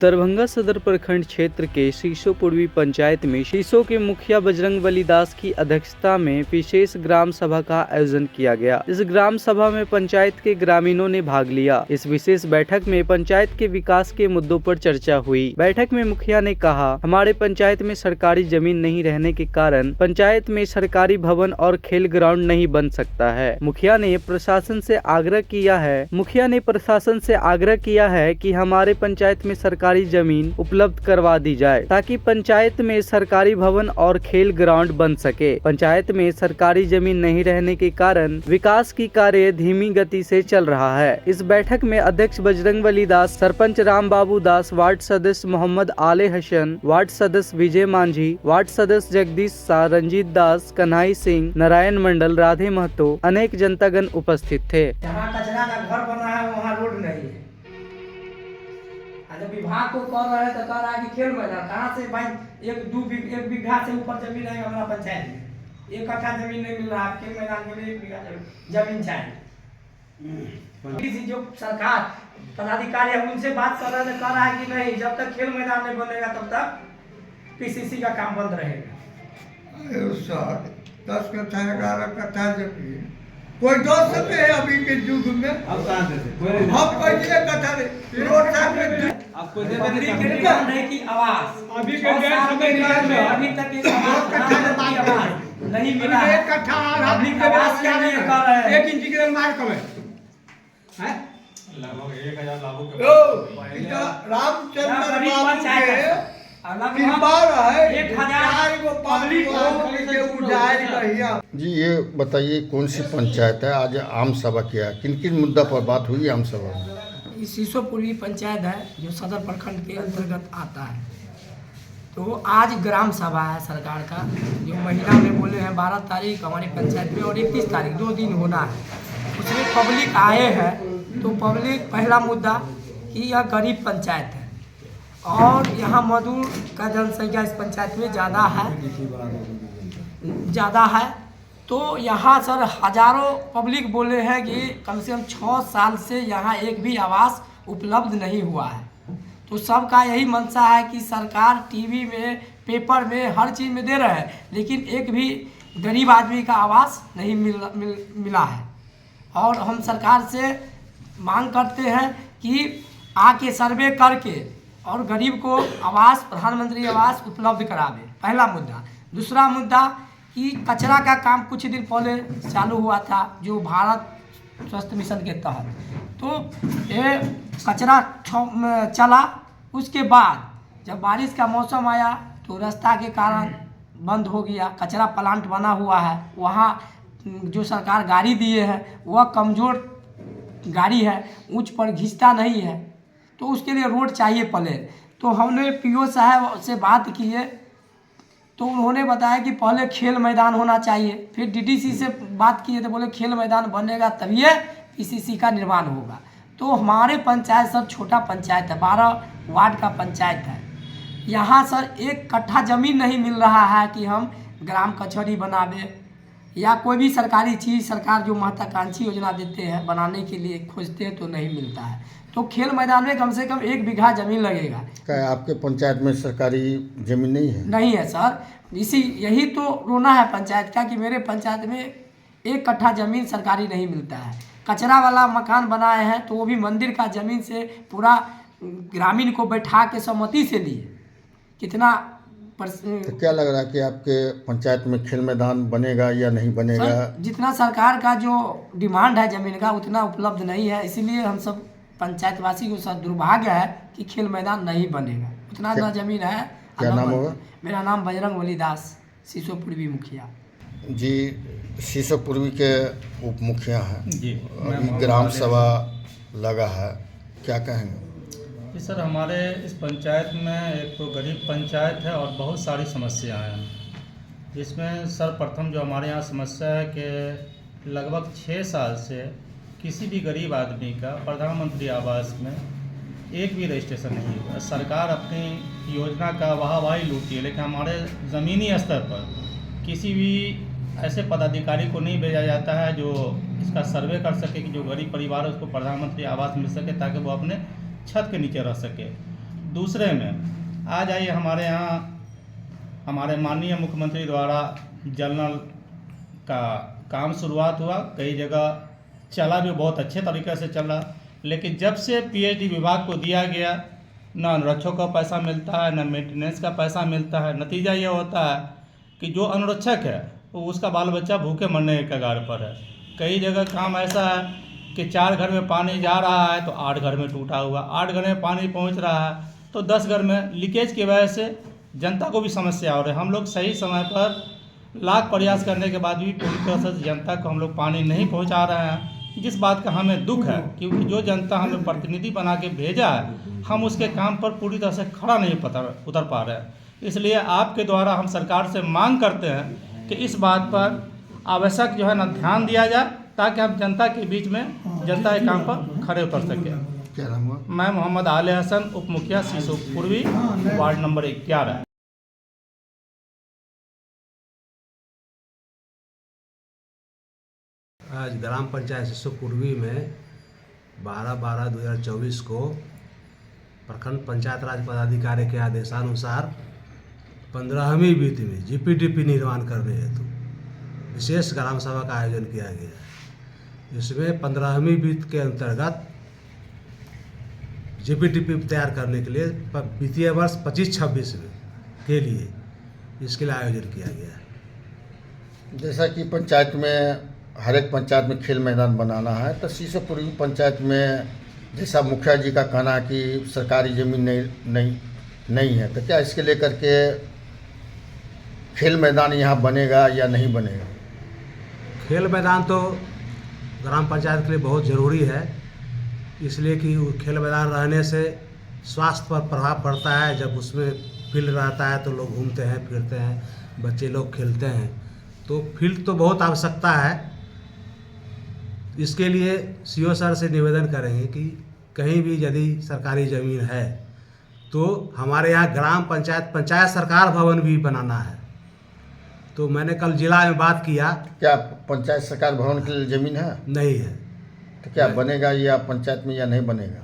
दरभंगा सदर प्रखंड क्षेत्र के शीशो पूर्वी पंचायत में शीशो के मुखिया बजरंगबली दास की अध्यक्षता में विशेष ग्राम सभा का आयोजन किया गया। इस ग्राम सभा में पंचायत के ग्रामीणों ने भाग लिया। इस विशेष बैठक में पंचायत के विकास के मुद्दों पर चर्चा हुई। बैठक में मुखिया ने कहा, हमारे पंचायत में सरकारी जमीन नहीं रहने के कारण पंचायत में सरकारी भवन और खेल ग्राउंड नहीं बन सकता है। मुखिया ने प्रशासन से आग्रह किया है कि हमारे पंचायत में सरकारी जमीन उपलब्ध करवा दी जाए ताकि पंचायत में सरकारी भवन और खेल ग्राउंड बन सके। पंचायत में सरकारी जमीन नहीं रहने के कारण विकास की कार्य धीमी गति से चल रहा है। इस बैठक में अध्यक्ष बजरंगबली दास, सरपंच राम बाबू दास, वार्ड सदस्य मोहम्मद आले हसन, वार्ड सदस्य विजय मांझी, वार्ड सदस्य जगदीश शाह, रंजीत दास, कन्हई सिंह, नारायण मंडल, राधे महतो, अनेक जनतागण उपस्थित थे। जहाँ कचरा का घर बना है वहाँ रोड नहीं है। जब विभाग को कर रहे हैं तो कह रहा है कि खेल मैदान कहाँ से भाई, एक बीघा से ऊपर जमीन है हमारा पंचायत में, 1 कट्ठा जमीन नहीं मिल रहा है। खेल मैदान के लिए 1 बीघा जमीन चाहिए। किसी जो सरकार पदाधिकारी है उनसे बात कर रहे हैं तो कह रहा है कि नहीं, जब तक खेल मैदान नहीं बनेगा तब तक पीसीसी का काम बंद रहेगा। 10 कट्ठा 11 कट्ठा जमीन कोई दोस्त सके है अभी के युग में। अब कहाँ से हम कैसे कट्ठा रोड साइड में आपको नहीं की आवाज अभी के में अभी तक एक आवाज नहीं मिला। 1 कट्ठा पब्लिक आवाज क्या नहीं कर रहे हैं। 1 इंच के मार कब है लगभग 1000 लागू रामचंद्र बड़ी बाबू पंचायत के है। किरबार है 1000 को पब्लिक के उजाड़ कहिया। जी ये बताइए कौन सी पंचायत है, आज आम सभा किया है, किन किन मुद्दा पर बात हुई आम सभा में? शीशो पूर्वी पंचायत है जो सदर प्रखंड के अंतर्गत आता है। तो आज ग्राम सभा है सरकार का, जो महीना में बोले हैं 12 तारीख हमारी पंचायत में और 31 तारीख 2 दिन होना है। उसमें पब्लिक आए हैं तो पब्लिक पहला मुद्दा कि यह गरीब पंचायत है और यहाँ मजदूर का जनसंख्या इस पंचायत में ज़्यादा है। तो यहाँ सर हजारों पब्लिक बोले हैं कि कम से कम 6 साल से यहाँ एक भी आवास उपलब्ध नहीं हुआ है। तो सबका यही मंशा है कि सरकार टीवी में, पेपर में, हर चीज़ में दे रहे हैं, लेकिन एक भी गरीब आदमी का आवास नहीं मिला है। और हम सरकार से मांग करते हैं कि आके सर्वे करके और गरीब को आवास, प्रधानमंत्री आवास उपलब्ध करावे, पहला मुद्दा। दूसरा मुद्दा कि कचरा का काम कुछ दिन पहले चालू हुआ था जो भारत स्वास्थ्य मिशन के तहत, तो ये कचरा चला। उसके बाद जब बारिश का मौसम आया तो रास्ता के कारण बंद हो गया। कचरा प्लांट बना हुआ है, वहाँ जो सरकार गाड़ी दिए हैं वह कमज़ोर गाड़ी है, ऊंच पर घिसता नहीं है, तो उसके लिए रोड चाहिए पहले। तो हमने पीओ साहब से बात की है तो उन्होंने बताया कि पहले खेल मैदान होना चाहिए। फिर डीडीसी से बात की है तो बोले खेल मैदान बनेगा तभी पीसीसी का निर्माण होगा। तो हमारे पंचायत सर छोटा पंचायत है, 12 वार्ड का पंचायत है। यहाँ सर 1 कट्ठा ज़मीन नहीं मिल रहा है कि हम ग्राम कचहरी बनावे या कोई भी सरकारी चीज़ सरकार जो महत्वाकांक्षी योजना देते हैं बनाने के लिए खोजते हैं तो नहीं मिलता है। तो खेल मैदान में कम से कम 1 बीघा जमीन लगेगा। क्या आपके पंचायत में सरकारी जमीन नहीं है? नहीं है सर, यही तो रोना है पंचायत का कि मेरे पंचायत में 1 कट्ठा जमीन सरकारी नहीं मिलता है। कचरा वाला मकान बनाए हैं तो वो भी मंदिर का जमीन से पूरा ग्रामीण को बैठा के सहमति से लिए। कितना तो क्या लग रहा है कि आपके पंचायत में खेल मैदान बनेगा या नहीं बनेगा? जितना सरकार का जो डिमांड है जमीन का उतना उपलब्ध नहीं है, इसीलिए हम सब पंचायतवासी को साथ दुर्भाग्य है कि खेल मैदान नहीं बनेगा। उतना ना जमीन है। क्या नाम होगा? मेरा नाम बजरंगबली दास, शीशो पूर्वी मुखिया। जी, शीशो पूर्वी के उप मुखिया हैं जी। अभी ग्राम सभा लगा है, क्या कहेंगे? जी सर, हमारे इस पंचायत में एक तो गरीब पंचायत है और बहुत सारी समस्याएं हैं। जिसमें सर्वप्रथम जो हमारे यहाँ समस्या है कि लगभग 6 साल से किसी भी गरीब आदमी का प्रधानमंत्री आवास में एक भी रजिस्ट्रेशन नहीं हुआ। सरकार अपनी योजना का वाहवाही लूटती है, लेकिन हमारे ज़मीनी स्तर पर किसी भी ऐसे पदाधिकारी को नहीं भेजा जाता है जो इसका सर्वे कर सके कि जो गरीब परिवार है उसको प्रधानमंत्री आवास मिल सके ताकि वो अपने छत के नीचे रह सके। दूसरे में आज आइए हमारे यहाँ हमारे माननीय मुख्यमंत्री द्वारा जल नल का काम शुरुआत हुआ। कई जगह चला भी, बहुत अच्छे तरीके से चला, लेकिन जब से पीएचडी विभाग को दिया गया, न अनुरक्षकों का पैसा मिलता है, न मेंटेनेंस का पैसा मिलता है। नतीजा ये होता है कि जो अनुरक्षक है वो उसका बाल बच्चा भूखे मरने के कगार पर है। कई जगह काम ऐसा है कि 4 घर में पानी जा रहा है तो 8 घर में टूटा हुआ, 8 घर में पानी पहुंच रहा है तो 10 घर में लीकेज की वजह से जनता को भी समस्या हो रही है। हम लोग सही समय पर लाख प्रयास करने के बाद भी पूरी तरह से जनता को हम लोग पानी नहीं पहुंचा रहे हैं, जिस बात का हमें दुख है, क्योंकि जो जनता हमें प्रतिनिधि बना के भेजा है हम उसके काम पर पूरी तरह से खड़ा नहीं उतर पा रहे हैं। इसलिए आपके द्वारा हम सरकार से मांग करते हैं कि इस बात पर आवश्यक जो है ना ध्यान दिया जाए, ताकि हम जनता के बीच में जनता के काम पर खड़े उतर सकें। क्या नाम हुआ? मैं मोहम्मद आले हसन, उप मुखिया सीसो पूर्वी, वार्ड नंबर 11। आज ग्राम पंचायत सिसो पूर्वी में 12/12/2024 को प्रखंड पंचायत राज पदाधिकारी के आदेशानुसार 15वीं वित्त में जीपीडीपी निर्माण करने हेतु विशेष ग्राम सभा का आयोजन किया गया। इसमें 15वीं वित्त के अंतर्गत जीपीडीपी तैयार करने के लिए वित्तीय वर्ष 25-26 के लिए इसके लिए आयोजन किया गया है। जैसा कि पंचायत में हर एक पंचायत में खेल मैदान बनाना है, तो सीसो पूर्वी पंचायत में जैसा मुखिया जी का कहना है कि सरकारी ज़मीन नहीं है, तो क्या इसके लेकर के खेल मैदान यहाँ बनेगा या नहीं बनेगा? खेल मैदान तो ग्राम पंचायत के लिए बहुत ज़रूरी है, इसलिए कि खेल मैदान रहने से स्वास्थ्य पर प्रभाव पड़ता है। जब उसमें फील्ड रहता है तो लोग घूमते हैं, फिरते हैं, बच्चे लोग खेलते हैं, तो फील्ड तो बहुत आवश्यकता है। इसके लिए सीओ सर से निवेदन करेंगे कि कहीं भी यदि सरकारी ज़मीन है तो हमारे यहाँ ग्राम पंचायत सरकार भवन भी बनाना है। तो मैंने कल जिला में बात किया। क्या पंचायत सरकार भवन के लिए ज़मीन है? नहीं है। तो क्या बनेगा या पंचायत में या नहीं बनेगा?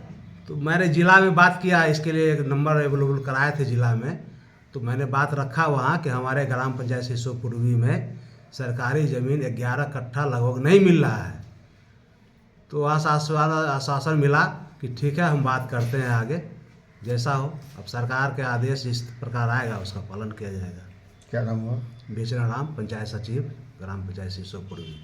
तो मैंने जिला में बात किया, इसके लिए एक नंबर अवेलेबल कराए थे जिला में, तो मैंने बात रखा वहाँ कि हमारे ग्राम पंचायत सिसो पूर्वी में सरकारी ज़मीन 11 कट्ठा लगभग नहीं मिल रहा है। तो आश्वासन मिला कि ठीक है, हम बात करते हैं आगे, जैसा हो। अब सरकार के आदेश जिस प्रकार आएगा उसका पालन किया जाएगा। क्या नाम हुआ? बेचना राम, पंचायत सचिव, ग्राम पंचायत सिसो पूर्वी।